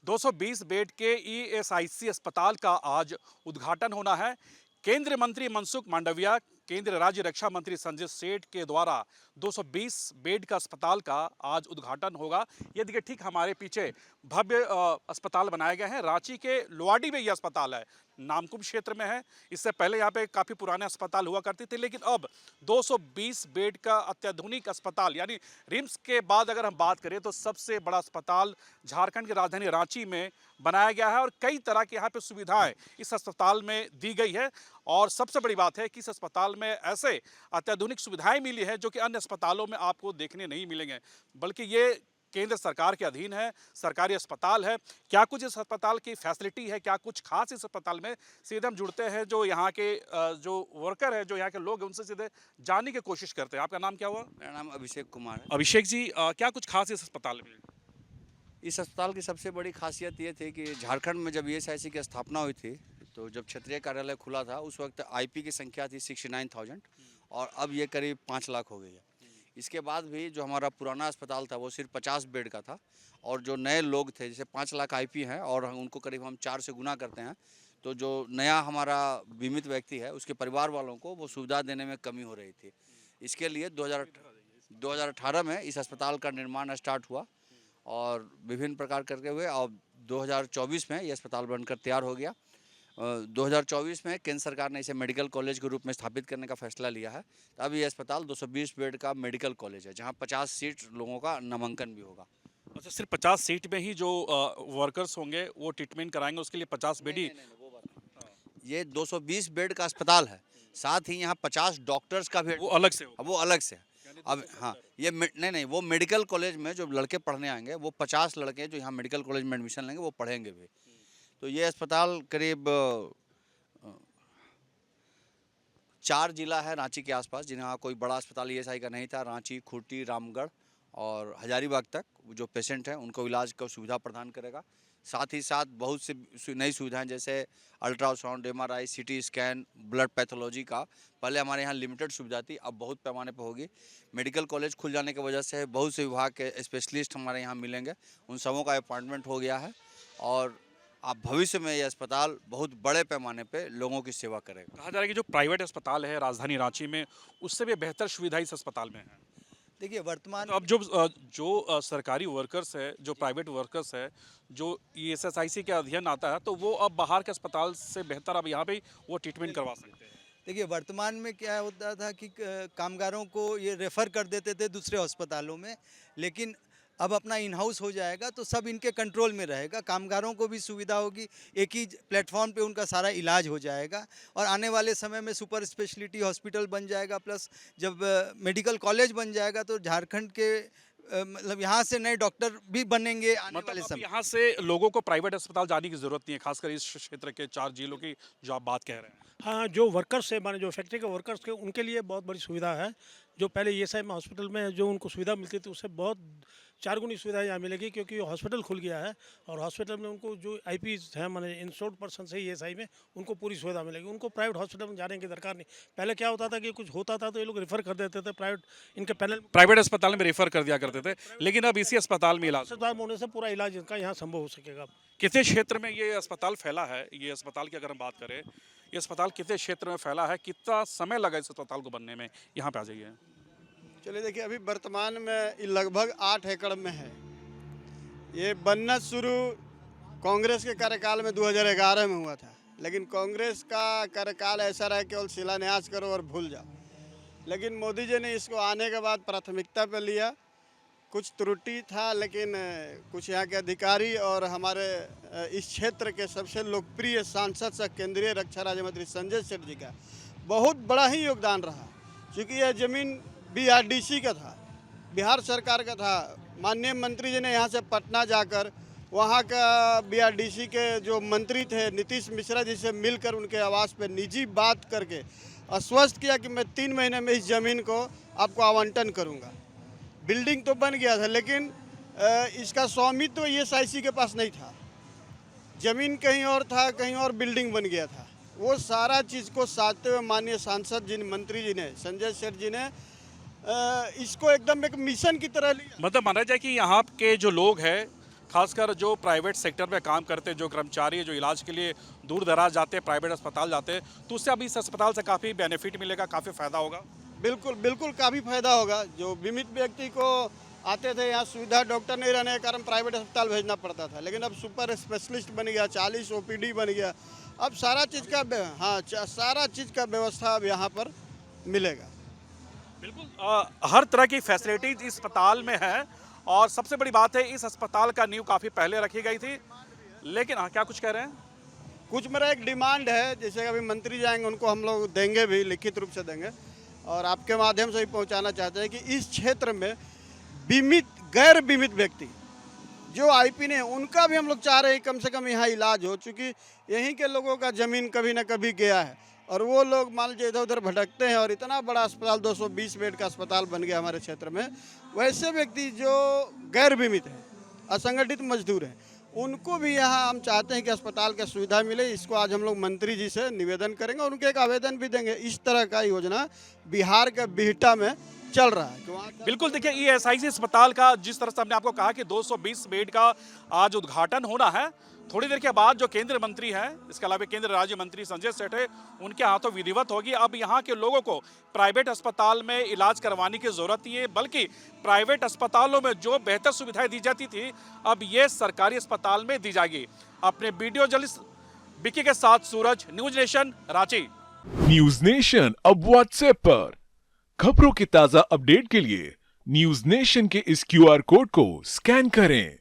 220 bed के ESIC अस्पताल का आज उद्घाटन होना है। केंद्रीय मंत्री मनसुख मांडविया, केंद्रीय राज्य रक्षा मंत्री संजय सेठ के द्वारा 220 बेड का अस्पताल का आज उद्घाटन होगा। ये देखिए ठीक हमारे पीछे भव्य अस्पताल बनाए गए हैं। रांची के लोहाडी में ये अस्पताल है, नामकुम क्षेत्र में है। इससे पहले यहाँ पे काफ़ी पुराने अस्पताल हुआ करते थे, लेकिन अब 220 बेड का अत्याधुनिक अस्पताल, यानी रिम्स के बाद अगर हम बात करें तो सबसे बड़ा अस्पताल झारखंड की राजधानी रांची में बनाया गया है और कई तरह की यहाँ पे सुविधाएं इस अस्पताल में दी गई है। और सबसे बड़ी बात है कि इस अस्पताल में ऐसे अत्याधुनिक सुविधाएं मिली है जो कि अन्य अस्पतालों में आपको देखने नहीं मिलेंगे, बल्कि ये केंद्र सरकार के अधीन है, सरकारी अस्पताल है। क्या कुछ इस अस्पताल की फैसिलिटी है, क्या कुछ खास इस अस्पताल में, सीधे हम जुड़ते हैं जो यहाँ के जो वर्कर है, जो यहाँ के लोग हैं, उनसे सीधे जानने की कोशिश करते हैं। आपका नाम क्या हुआ? मेरा नाम अभिषेक कुमार है। अभिषेक जी, क्या कुछ खास इस अस्पताल में? इस अस्पताल की सबसे बड़ी खासियत ये थी कि झारखंड में जब ईएसआईसी की स्थापना हुई थी, तो जब क्षेत्रीय कार्यालय खुला था उस वक्त आईपी की संख्या थी 69,000 और अब ये करीब 5 लाख हो गई है। इसके बाद भी जो हमारा पुराना अस्पताल था वो सिर्फ 50 बेड का था और जो नए लोग थे, जैसे 5 लाख आईपी हैं और उनको करीब हम 4 से गुना करते हैं, तो जो नया हमारा बीमित व्यक्ति है उसके परिवार वालों को वो सुविधा देने में कमी हो रही थी। इसके लिए 2018 में इस अस्पताल का निर्माण स्टार्ट हुआ और विभिन्न प्रकार करके हुए और 2024 में ये अस्पताल बनकर तैयार हो गया। 2024 में केंद्र सरकार ने इसे मेडिकल कॉलेज के रूप में स्थापित करने का फैसला लिया है। तो अब ये अस्पताल 220 बेड का मेडिकल कॉलेज है, जहां 50 सीट लोगों का नामांकन भी होगा। अच्छा, सिर्फ 50 सीट में ही जो वर्कर्स होंगे वो ट्रीटमेंट कराएंगे, उसके लिए 50 बेड ही? नहीं, वो बात नहीं। ये 220 बेड का अस्पताल है, साथ ही यहाँ 50 डॉक्टर्स का भी वो अलग से होगा? वो अलग से है। अब हाँ, ये नहीं, वो मेडिकल कॉलेज में जो लड़के पढ़ने आएंगे वो 50 लड़के जो यहाँ मेडिकल कॉलेज में एडमिशन लेंगे वो पढ़ेंगे भी। तो ये अस्पताल करीब 4 जिला है रांची के आसपास जिन्हें कोई बड़ा अस्पताल ईएसआई का नहीं था। रांची, खूंटी, रामगढ़ और हजारीबाग तक जो पेशेंट हैं उनको इलाज का सुविधा प्रदान करेगा। साथ ही साथ बहुत सी नई सुविधाएं जैसे ultrasound, MRI, CT scan, blood pathology का पहले हमारे यहाँ लिमिटेड सुविधा थी, अब बहुत पैमाने पर होगी। मेडिकल कॉलेज खुल जाने की वजह से बहुत से विभाग के स्पेशलिस्ट हमारे यहाँ मिलेंगे, उन सबों का अपॉइंटमेंट हो गया है और अब भविष्य में ये अस्पताल बहुत बड़े पैमाने पे लोगों की सेवा करेगा। कहा जा रहा है कि जो प्राइवेट अस्पताल है राजधानी रांची में, उससे भी बेहतर सुविधा इस अस्पताल में है। देखिए वर्तमान तो अब जो सरकारी वर्कर्स है, जो प्राइवेट वर्कर्स है, जो ईएसआईसी के अध्ययन आता है, तो वो अब बाहर के अस्पताल से बेहतर अब यहाँ पे वो ट्रीटमेंट करवा सकते हैं। देखिए वर्तमान में क्या होता था कि कामगारों को ये रेफ़र कर देते थे दूसरे अस्पतालों में, लेकिन अब अपना इन हाउस हो जाएगा तो सब इनके कंट्रोल में रहेगा। कामगारों को भी सुविधा होगी, एक ही प्लेटफॉर्म पे उनका सारा इलाज हो जाएगा और आने वाले समय में सुपर स्पेशलिटी हॉस्पिटल बन जाएगा। प्लस जब मेडिकल कॉलेज बन जाएगा तो झारखंड के मतलब यहाँ से नए डॉक्टर भी बनेंगे आने वाले मतलब अब समय। यहाँ से लोगों को प्राइवेट अस्पताल जाने की जरूरत नहीं है, खासकर इस क्षेत्र के 4 जिलों की जो आप बात कह रहे हैं। हाँ, जो वर्कर्स है माने जो फैक्ट्री के वर्कर्स के उनके लिए बहुत बड़ी सुविधा है। जो पहले ईएसआई में हॉस्पिटल में जो उनको सुविधा मिलती थी उससे बहुत 4 गुनी सुविधा यहाँ मिलेगी, क्योंकि हॉस्पिटल खुल गया है और हॉस्पिटल में उनको जो आईपीज हैं माने इंश्योर्ड पर्सन है ईएसआई में, उनको पूरी सुविधा मिलेगी। उनको प्राइवेट हॉस्पिटल में जाने की दरकार नहीं। पहले क्या होता था कि कुछ होता था तो ये लोग रेफर कर देते थे प्राइवेट, इनके पैनल प्राइवेट अस्पताल में रेफर कर दिया करते थे, लेकिन अब इसी अस्पताल में इलाज। अस्पताल में होने से पूरा इलाज इनका यहाँ संभव हो सकेगा। कितने क्षेत्र में ये अस्पताल फैला है? ये अस्पताल की अगर हम बात करें, ये अस्पताल कितने क्षेत्र में फैला है, कितना समय लगा इस अस्पताल को बनने में? यहाँ पे आ जाइए। चलिए देखिए, अभी वर्तमान में ये लगभग 8 एकड़ में है। ये बनना शुरू कांग्रेस के कार्यकाल में 2011 में हुआ था, लेकिन कांग्रेस का कार्यकाल ऐसा रहा केवल शिलान्यास करो और भूल जाओ। लेकिन मोदी जी ने इसको आने के बाद प्राथमिकता पर लिया। कुछ त्रुटि था, लेकिन कुछ यहाँ के अधिकारी और हमारे इस क्षेत्र के सबसे लोकप्रिय सांसद सह केंद्रीय रक्षा राज्य मंत्री संजय सेठ जी का बहुत बड़ा ही योगदान रहा, क्योंकि यह ज़मीन बीआरडीसी का था, बिहार सरकार का था। माननीय मंत्री जी ने यहाँ से पटना जाकर वहाँ का बीआरडीसी के जो मंत्री थे नीतीश मिश्रा जी से मिलकर उनके आवास पर निजी बात करके आश्वस्त किया कि मैं 3 महीने में इस ज़मीन को आपको आवंटन करूँगा। बिल्डिंग तो बन गया था, लेकिन इसका स्वामित्व ईएसआईसी के पास नहीं था। ज़मीन कहीं और था, कहीं और बिल्डिंग बन गया था। वो सारा चीज़ को साधते हुए माननीय सांसद जी, मंत्री जी ने, संजय सेठ जी ने इसको एकदम एक मिशन की तरह लिया। मतलब माना जाए कि यहाँ के जो लोग हैं, खासकर जो प्राइवेट सेक्टर में काम करते हैं जो कर्मचारी हैं, जो इलाज के लिए दूर दराज जाते हैं, प्राइवेट अस्पताल जाते हैं, तो उससे अभी इस अस्पताल से काफ़ी बेनिफिट मिलेगा, काफ़ी फ़ायदा होगा। बिल्कुल बिल्कुल काफ़ी फायदा होगा। जो बीमित व्यक्ति को आते थे यहाँ सुविधा डॉक्टर नहीं रहने के कारण प्राइवेट अस्पताल भेजना पड़ता था, लेकिन अब सुपर स्पेशलिस्ट बन गया, 40 ओपीडी बन गया। अब सारा चीज़ का सारा चीज़ का व्यवस्था अब यहाँ पर मिलेगा। बिल्कुल हर तरह की फैसिलिटीज इस अस्पताल में है और सबसे बड़ी बात है इस अस्पताल का नींव काफ़ी पहले रखी गई थी। लेकिन हाँ, क्या कुछ कह रहे हैं? कुछ मेरा एक डिमांड है, जैसे अभी मंत्री जाएंगे उनको हम लोग देंगे भी, लिखित रूप से देंगे और आपके माध्यम से भी पहुंचाना चाहते हैं कि इस क्षेत्र में बीमित गैर बीमित व्यक्ति जो आईपी ने, उनका भी हम लोग चाह रहे हैं कम से कम यहाँ इलाज हो, चूँकि यहीं के लोगों का ज़मीन कभी ना कभी गया है और वो लोग मान लीजिए इधर उधर भटकते हैं और इतना बड़ा अस्पताल 220 बेड का अस्पताल बन गया हमारे क्षेत्र में। वैसे व्यक्ति जो गैर बीमित हैं, असंगठित मजदूर हैं, उनको भी यहाँ हम चाहते हैं कि अस्पताल का सुविधा मिले। इसको आज हम लोग मंत्री जी से निवेदन करेंगे और उनके एक आवेदन भी देंगे। इस तरह का योजना बिहार के बिहटा में चल रहा है। बिल्कुल, देखिए ईएसआईसी अस्पताल का जिस तरह से हमने आपको कहा कि 220 बेड का आज उद्घाटन होना है, थोड़ी देर के बाद जो केंद्रीय मंत्री हैं, इसके अलावा केंद्रीय राज्य मंत्री संजय सेठ है, उनके हाथों विधिवत होगी। अब यहाँ के लोगों को प्राइवेट अस्पताल में इलाज करवाने की जरूरत नहीं है, बल्कि प्राइवेट अस्पतालों में जो बेहतर सुविधाएं दी जाती थी अब ये सरकारी अस्पताल में दी जाएगी। अपने वीडियो जर्नलिस्ट बिक्की के साथ Suraj, News Nation, Ranchi. News Nation अब व्हाट्सएप पर खबरों के ताजा अपडेट के लिए न्यूज नेशन के इस क्यूआर कोड को स्कैन करें।